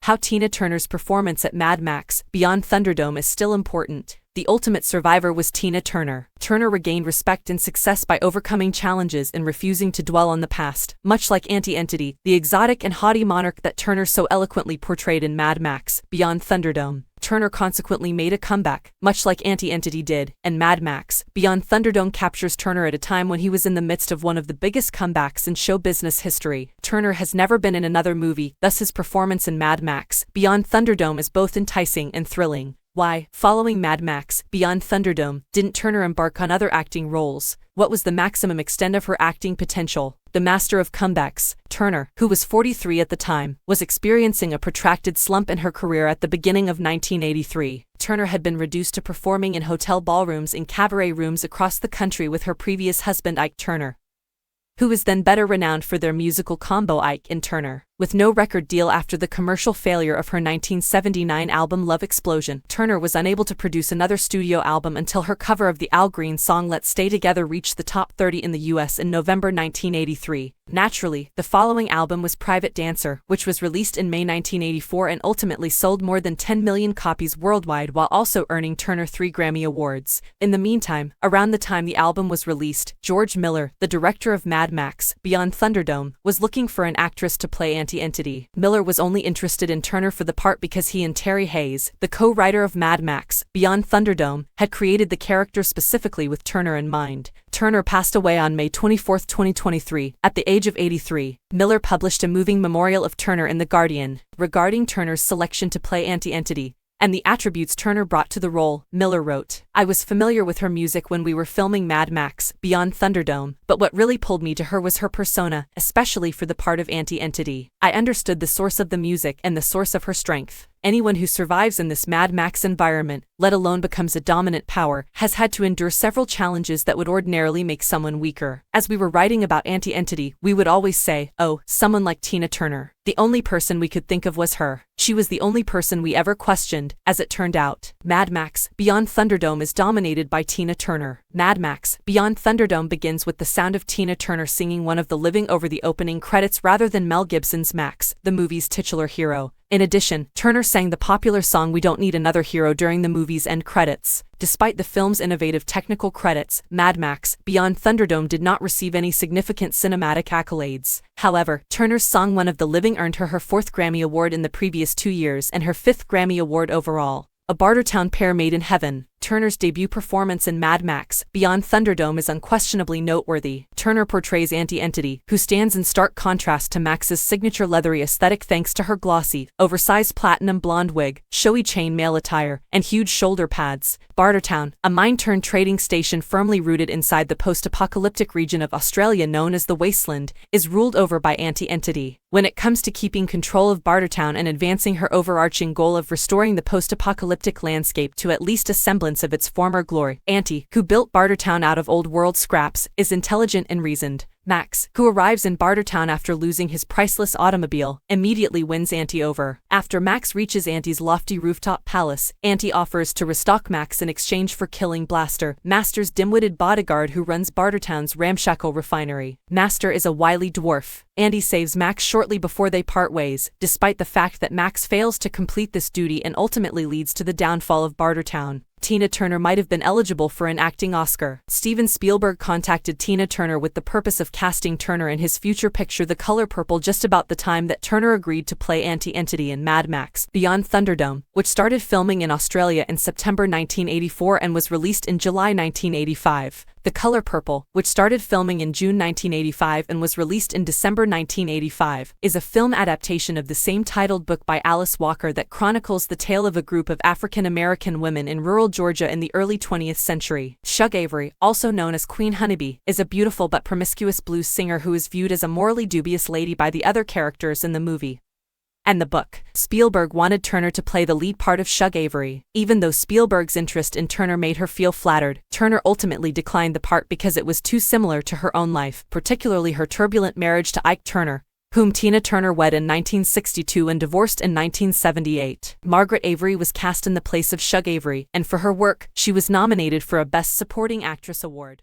How Tina Turner's performance at Mad Max Beyond Thunderdome is still important. The ultimate survivor was Tina Turner. Turner regained respect and success by overcoming challenges and refusing to dwell on the past. Much like Auntie Entity, the exotic and haughty monarch that Turner so eloquently portrayed in Mad Max Beyond Thunderdome, Turner consequently made a comeback, much like Auntie Entity did, and Mad Max Beyond Thunderdome captures Turner at a time when he was in the midst of one of the biggest comebacks in show business history. Turner has never been in another movie, thus his performance in Mad Max Beyond Thunderdome is both enticing and thrilling. Why, following Mad Max Beyond Thunderdome, didn't Turner embark on other acting roles? What was the maximum extent of her acting potential? The master of comebacks, Turner, who was 43 at the time, was experiencing a protracted slump in her career at the beginning of 1983. Turner had been reduced to performing in hotel ballrooms and cabaret rooms across the country with her previous husband Ike Turner, who was then better renowned for their musical combo Ike and Turner. With no record deal after the commercial failure of her 1979 album Love Explosion, Turner was unable to produce another studio album until her cover of the Al Green song Let's Stay Together reached the top 30 in the US in November 1983. Naturally, the following album was Private Dancer, which was released in May 1984 and ultimately sold more than 10 million copies worldwide while also earning Turner 3 Grammy Awards. In the meantime, around the time the album was released, George Miller, the director of Mad Max Beyond Thunderdome, was looking for an actress to play Auntie Entity. Miller was only interested in Turner for the part because he and Terry Hayes, the co-writer of Mad Max Beyond Thunderdome, had created the character specifically with Turner in mind. Turner passed away on May 24, 2023, at the age of 83. Miller published a moving memorial of Turner in The Guardian, regarding Turner's selection to play Auntie Entity and the attributes Turner brought to the role. Miller wrote, "I was familiar with her music when we were filming Mad Max Beyond Thunderdome, but what really pulled me to her was her persona, especially for the part of Auntie Entity. I understood the source of the music and the source of her strength. Anyone who survives in this Mad Max environment, let alone becomes a dominant power, has had to endure several challenges that would ordinarily make someone weaker. As we were writing about Auntie Entity, we would always say, oh, someone like Tina Turner. The only person we could think of was her. She was the only person we ever questioned, as it turned out." Mad Max Beyond Thunderdome is dominated by Tina Turner. Mad Max Beyond Thunderdome begins with the sound of Tina Turner singing One of the Living over the opening credits rather than Mel Gibson's Max, the movie's titular hero. In addition, Turner sang the popular song We Don't Need Another Hero during the movie's end credits. Despite the film's innovative technical credits, Mad Max Beyond Thunderdome did not receive any significant cinematic accolades. However, Turner's song One of the Living earned her her 4th Grammy Award in the previous 2 years and her 5th Grammy Award overall. A Bartertown pair made in heaven. Turner's debut performance in Mad Max Beyond Thunderdome is unquestionably noteworthy. Turner portrays Auntie Entity, who stands in stark contrast to Max's signature leathery aesthetic thanks to her glossy, oversized platinum blonde wig, showy chainmail attire, and huge shoulder pads. Bartertown, a mine-turned trading station firmly rooted inside the post-apocalyptic region of Australia known as the Wasteland, is ruled over by Auntie Entity. When it comes to keeping control of Bartertown and advancing her overarching goal of restoring the post-apocalyptic landscape to at least a semblance of its former glory, Auntie, who built Bartertown out of old-world scraps, is intelligent and reasoned. Max, who arrives in Bartertown after losing his priceless automobile, immediately wins Auntie over. After Max reaches Auntie's lofty rooftop palace, Auntie offers to restock Max in exchange for killing Blaster, Master's dim-witted bodyguard who runs Bartertown's ramshackle refinery. Master is a wily dwarf. Auntie saves Max shortly before they part ways, despite the fact that Max fails to complete this duty and ultimately leads to the downfall of Bartertown. Tina Turner might have been eligible for an acting Oscar. Steven Spielberg contacted Tina Turner with the purpose of casting Turner in his future picture The Color Purple just about the time that Turner agreed to play Auntie Entity in Mad Max Beyond Thunderdome, which started filming in Australia in September 1984 and was released in July 1985. The Color Purple, which started filming in June 1985 and was released in December 1985, is a film adaptation of the same titled book by Alice Walker that chronicles the tale of a group of African American women in rural Georgia in the early 20th century. Shug Avery, also known as Queen Honeybee, is a beautiful but promiscuous blues singer who is viewed as a morally dubious lady by the other characters in the movie and the book. Spielberg wanted Turner to play the lead part of Shug Avery. Even though Spielberg's interest in Turner made her feel flattered, Turner ultimately declined the part because it was too similar to her own life, particularly her turbulent marriage to Ike Turner, whom Tina Turner wed in 1962 and divorced in 1978. Margaret Avery was cast in the place of Shug Avery, and for her work, she was nominated for a Best Supporting Actress award.